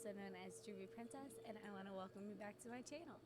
also known as Juvie Princess, and I want to welcome you back to my channel.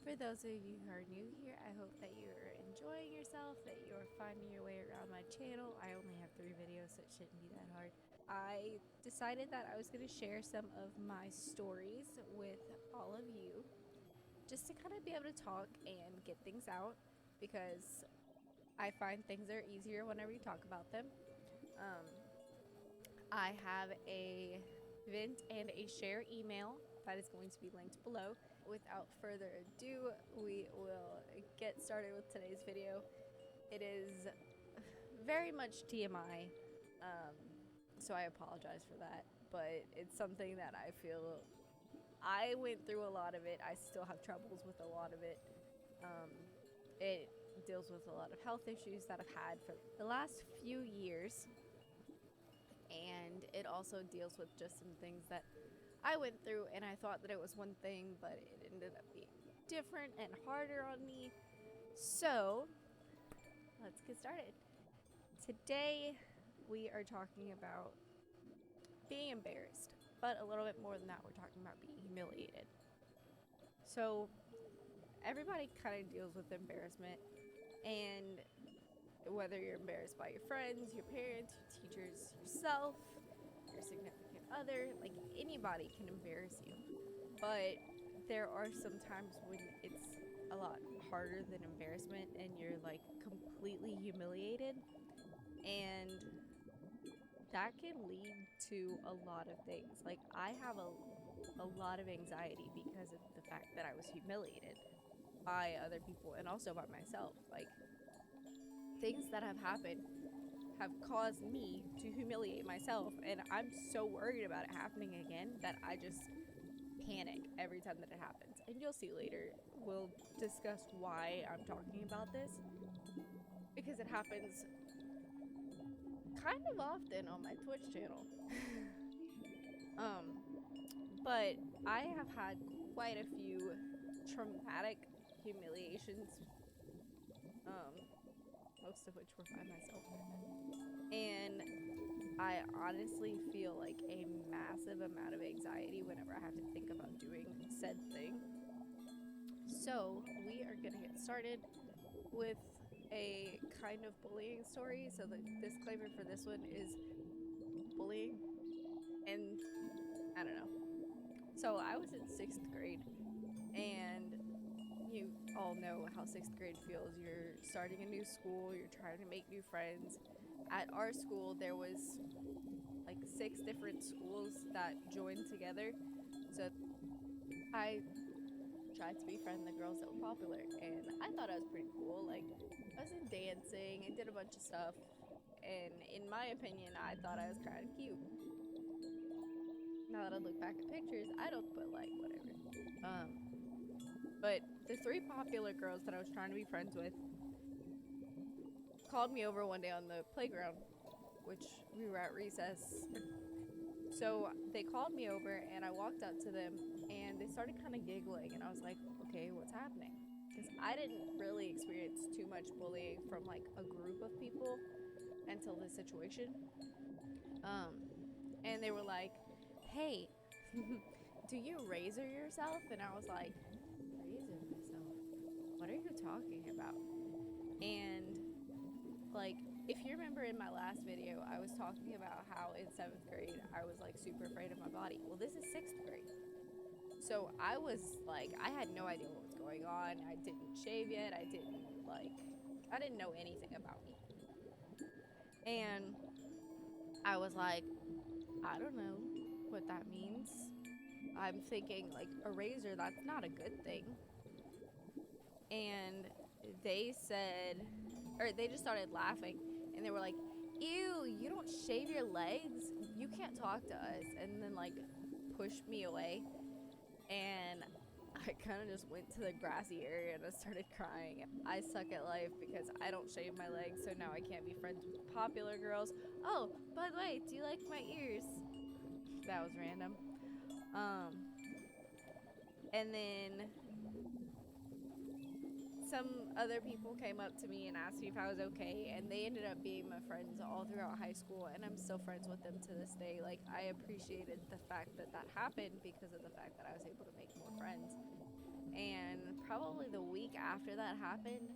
For those of you who are new here, I hope that you're enjoying yourself, that you're finding your way around my channel. I only have 3 videos, so it shouldn't be that hard. I decided that I was going to share some of my stories with all of you, just to kind of be able to talk and get things out, because I find things are easier whenever you talk about them. I have a vent and a share email that is going to be linked below. Without further ado, we will get started with today's video. It is very much TMI, so I apologize for that, but it's something that I feel I went through a lot of it. I still have troubles with a lot of it. It deals with a lot of health issues that I've had for the last few years, and it also deals with just some things that I went through, and I thought that it was one thing, but it ended up being different and harder on me. So let's get started. Today we are talking about being embarrassed, but a little bit more than that, we're talking about being humiliated. So everybody kind of deals with embarrassment, and whether you're embarrassed by your friends, your parents, your teachers, yourself, your significant other, like anybody can embarrass you. But there are some times when it's a lot harder than embarrassment and you're like completely humiliated, and that can lead to a lot of things. Like I have a lot of anxiety because of the fact that I was humiliated by other people and also by myself. Like things that have happened have caused me to humiliate myself, and I'm so worried about it happening again that I just panic every time that it happens. And you'll see later, we'll discuss why I'm talking about this, because it happens kind of often on my Twitch channel. But I have had quite a few traumatic humiliations, most of which were by myself. And I honestly feel like a massive amount of anxiety whenever I have to think about doing said thing. So we are gonna get started with a kind of bullying story. So the disclaimer for this one is bullying, and I don't know. So I was in 6th grade, and you all know how 6th grade feels. You're starting a new school, you're trying to make new friends. At our school, there was like 6 different schools that joined together. So I tried to befriend the girls that were popular, and I thought I was pretty cool. Like I was in dancing and did a bunch of stuff, and in my opinion, I thought I was kind of cute. Now that I look back at pictures, I don't, but like whatever. But the 3 popular girls that I was trying to be friends with called me over one day on the playground, which we were at recess. So they called me over, and I walked up to them, and they started kind of giggling, and I was like, okay, what's happening? Because I didn't really experience too much bullying from like a group of people until this situation. And they were like, hey, do you razor yourself? And I was like, razor myself? What are you talking about? And like, if you remember in my last video, I was talking about how in 7th grade I was like super afraid of my body. Well, this is 6th grade. So I was like, I had no idea what was going on. I didn't shave yet. I didn't know anything about me. And I was like, I don't know what that means. I'm thinking like a razor, that's not a good thing. And they said, or they just started laughing, and they were like, ew, you don't shave your legs? You can't talk to us. And then like pushed me away, and I kind of just went to the grassy area and I started crying. I suck at life because I don't shave my legs, so now I can't be friends with the popular girls. Oh, by the way, do you like my ears? That was random. And then some other people came up to me and asked me if I was okay, and they ended up being my friends all throughout high school, and I'm still friends with them to this day. Like, I appreciated the fact that that happened because of the fact that I was able to make more friends. And probably the week after that happened,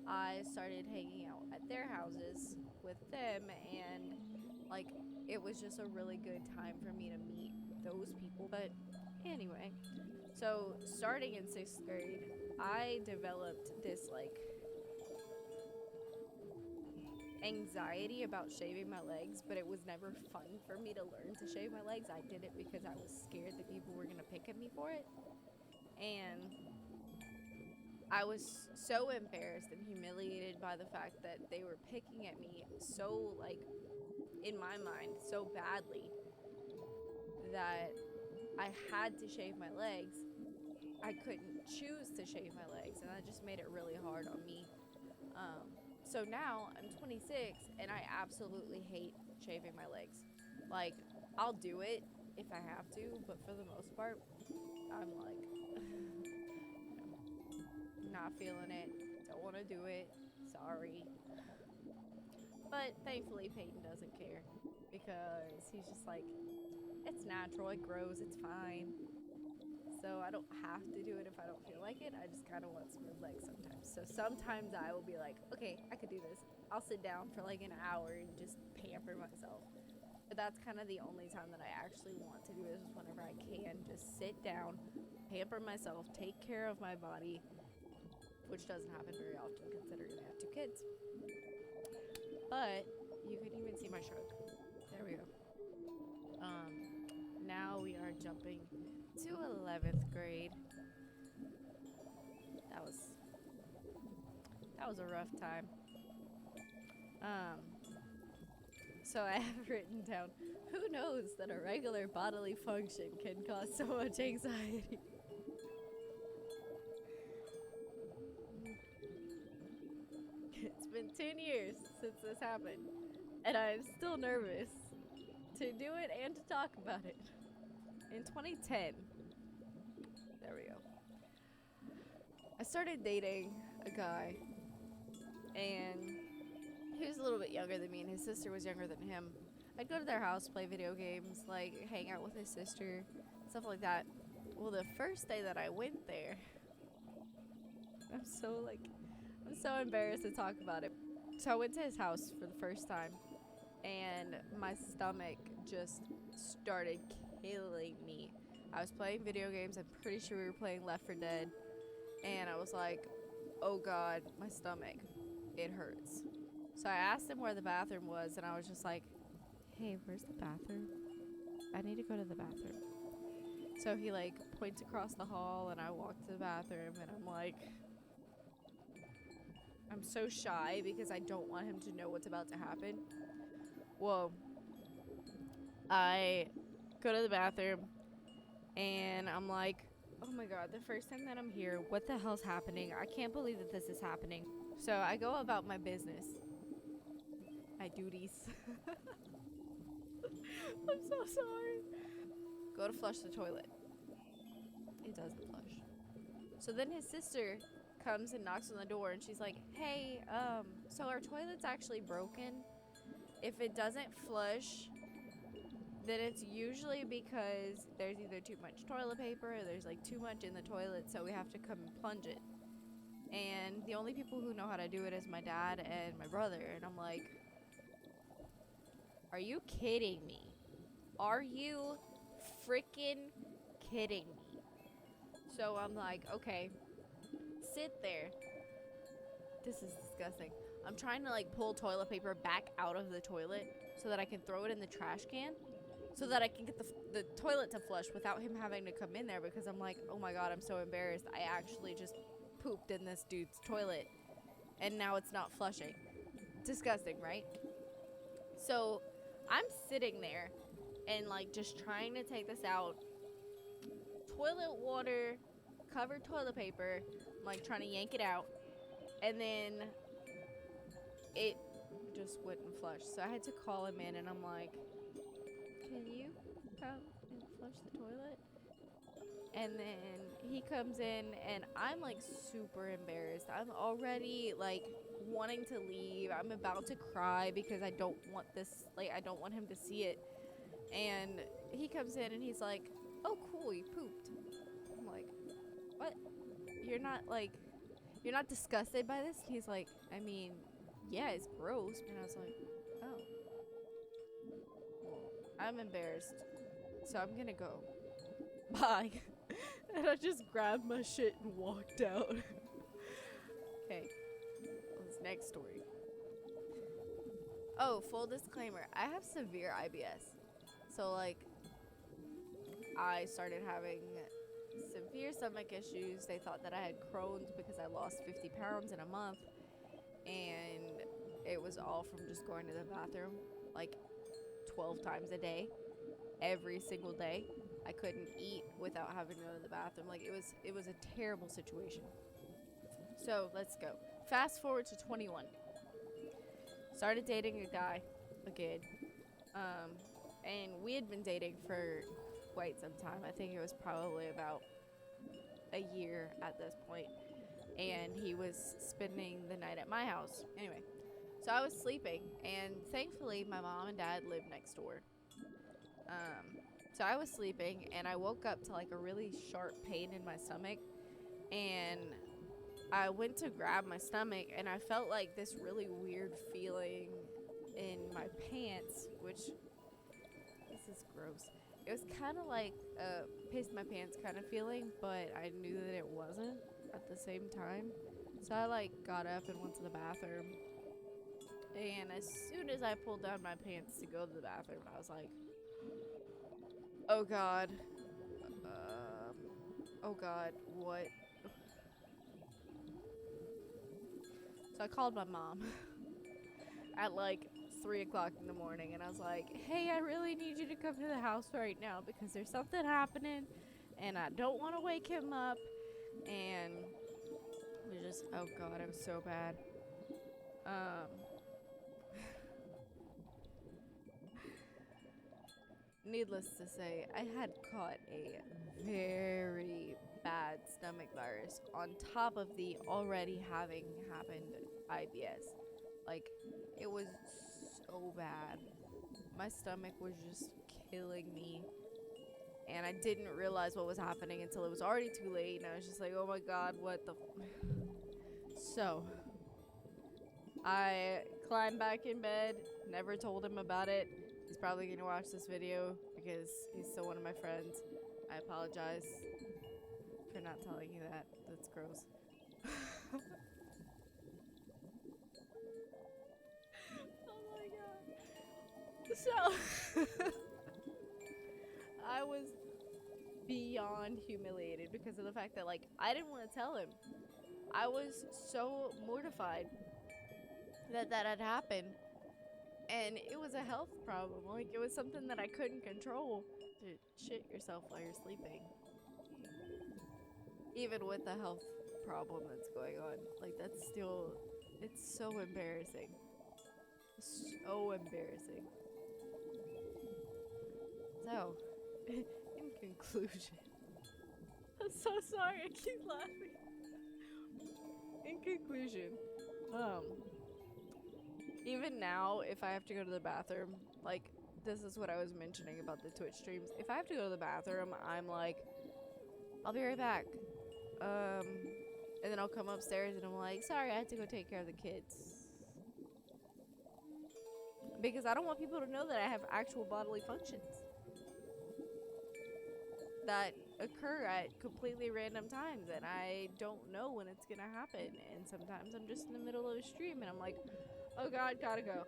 I started hanging out at their houses with them, and like, it was just a really good time for me to meet those people. But anyway, so starting in 6th grade, I developed this like anxiety about shaving my legs, but it was never fun for me to learn to shave my legs. I did it because I was scared that people were gonna pick at me for it. And I was so embarrassed and humiliated by the fact that they were picking at me so, like, in my mind, so badly that I had to shave my legs. I couldn't choose to shave my legs, and that just made it really hard on me. So now I'm 26, and I absolutely hate shaving my legs. Like, I'll do it if I have to, but for the most part, I'm like, not feeling it, don't want to do it, sorry. But thankfully Peyton doesn't care, because he's just like, it's natural, it grows, it's fine. So I don't have to do it if I don't feel like it. I just kind of want smooth legs sometimes. So sometimes I will be like, okay, I could do this. I'll sit down for like an hour and just pamper myself. But that's kind of the only time that I actually want to do this, is whenever I can just sit down, pamper myself, take care of my body, which doesn't happen very often considering I have 2 kids. But you can even see my shrug. There we go. Now we are jumping to 11th grade. That was a rough time. So I have written down, who knows that a regular bodily function can cause so much anxiety? It's been 10 years since this happened, and I'm still nervous to do it and to talk about it. In 2010, there we go, I started dating a guy, and he was a little bit younger than me, and his sister was younger than him. I'd go to their house, play video games, like hang out with his sister, stuff like that. Well, the first day that I went there, I'm so embarrassed to talk about it. So I went to his house for the first time, and my stomach just started killing me. I was playing video games. I'm pretty sure we were playing Left 4 Dead, and I was like, oh god, my stomach, it hurts. So I asked him where the bathroom was, and I was just like, hey, where's the bathroom? I need to go to the bathroom. So he like points across the hall, and I walk to the bathroom, and I'm like, I'm so shy because I don't want him to know what's about to happen. Well, I go to the bathroom, and I'm like, oh my god, the first time that I'm here, what the hell's happening? I can't believe that this is happening. So I go about my business, my duties. I'm so sorry. Go to flush the toilet. It doesn't flush. So then his sister comes and knocks on the door, and she's like, hey, so our toilet's actually broken. If it doesn't flush, then it's usually because there's either too much toilet paper or there's like too much in the toilet, so we have to come and plunge it. And the only people who know how to do it is my dad and my brother. And I'm like, are you kidding me? Are you freaking kidding me? So I'm like, okay, sit there. This is disgusting. I'm trying to like pull toilet paper back out of the toilet so that I can throw it in the trash can, so that I can get the toilet to flush without him having to come in there, because I'm like, oh my god, I'm so embarrassed. I actually just pooped in this dude's toilet, and now it's not flushing. Disgusting, right? So I'm sitting there and like just trying to take this out. Toilet water, covered toilet paper. I'm like trying to yank it out, and then it just wouldn't flush. So I had to call him in, and I'm like, can you come and flush the toilet? And then he comes in and I'm like super embarrassed. I'm already like wanting to leave. I'm about to cry because I don't want this, like, I don't want him to see it. And he comes in and he's like, "Oh, cool, you pooped." I'm like, "What? You're not like, you're not disgusted by this?" He's like, "I mean, yeah, it's gross." And I was like, "Oh, well, I'm embarrassed, so I'm gonna go. Bye." And I just grabbed my shit and walked out. Okay, this next story. Oh, full disclaimer, I have severe IBS. So, like, I started having severe stomach issues. They thought that I had Crohn's because I lost 50 pounds in a month. And it was all from just going to the bathroom like 12 times a day, every single day. I couldn't eat without having to go to the bathroom. Like, it was a terrible situation. So, let's go. Fast forward to 21. Started dating a guy again. And we had been dating for quite some time. I think it was probably about a year at this point. And he was spending the night at my house. Anyway, so I was sleeping, and thankfully my mom and dad lived next door. So I was sleeping, and I woke up to like a really sharp pain in my stomach, and I went to grab my stomach, and I felt like this really weird feeling in my pants, which, this is gross. It was kind of like a piss my pants kind of feeling, but I knew that it wasn't at the same time. So I like got up and went to the bathroom, and as soon as I pulled down my pants to go to the bathroom, I was like, oh god, oh god, what? So I called my mom at like 3 o'clock in the morning, and I was like, "Hey, I really need you to come to the house right now because there's something happening, and I don't want to wake him up." And it was just, oh god, it was so bad. Needless to say, I had caught a very bad stomach virus on top of the already having happened IBS. Like, it was so bad. My stomach was just killing me. And I didn't realize what was happening until it was already too late. And I was just like, oh my god, what the So, I climbed back in bed, never told him about it. He's probably gonna watch this video because he's still one of my friends. I apologize for not telling you that. That's gross. Oh my god. So, I was beyond humiliated because of the fact that, like, I didn't want to tell him. I was so mortified that that had happened. And it was a health problem. Like, it was something that I couldn't control. To shit yourself while you're sleeping. Even with the health problem that's going on. Like, that's still, it's so embarrassing. So embarrassing. So, in conclusion. I'm so sorry, I keep laughing. In conclusion, even now, if I have to go to the bathroom, like, this is what I was mentioning about the Twitch streams. If I have to go to the bathroom, I'm like, I'll be right back. And then I'll come upstairs and I'm like, sorry, I had to go take care of the kids. Because I don't want people to know that I have actual bodily functions that occur at completely random times, and I don't know when it's gonna happen. And sometimes I'm just in the middle of a stream and I'm like, oh god, gotta go.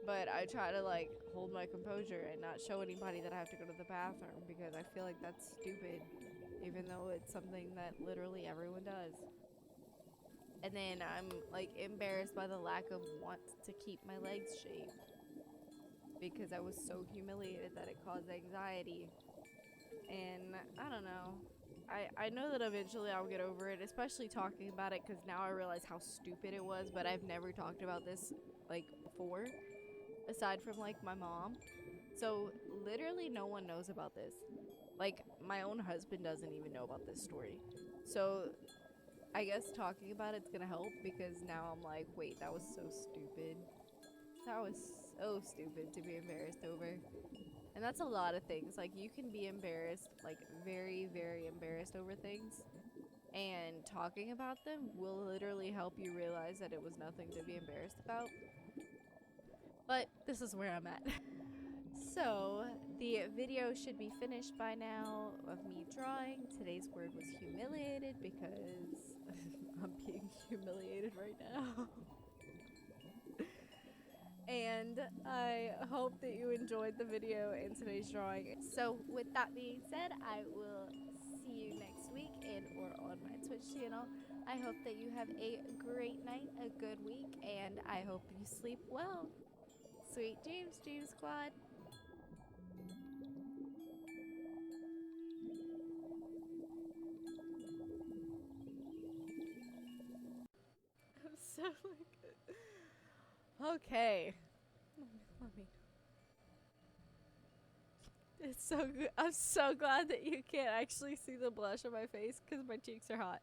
But I try to, like, hold my composure and not show anybody that I have to go to the bathroom because I feel like that's stupid, even though it's something that literally everyone does. And then I'm, like, embarrassed by the lack of want to keep my legs shaved because I was so humiliated that it caused anxiety. And I don't know. I know that eventually I'll get over it, especially talking about it, because now I realize how stupid it was, but I've never talked about this, like, before, aside from, like, my mom. So literally no one knows about this. Like, my own husband doesn't even know about this story. So, I guess talking about it's gonna help, because now I'm like, wait, that was so stupid. That was so stupid to be embarrassed over. And that's a lot of things. Like, you can be embarrassed, like, very, very embarrassed over things. And talking about them will literally help you realize that it was nothing to be embarrassed about. But this is where I'm at. So, the video should be finished by now of me drawing. Today's word was humiliated because I'm being humiliated right now. And I hope that you enjoyed the video and today's drawing. So with that being said, I will see you next week and or on my Twitch channel. I hope that you have a great night, a good week, and I hope you sleep well. Sweet dreams, Dream Squad. I'm so like, okay. Let me. It's so good. I'm so glad that you can't actually see the blush on my face because my cheeks are hot.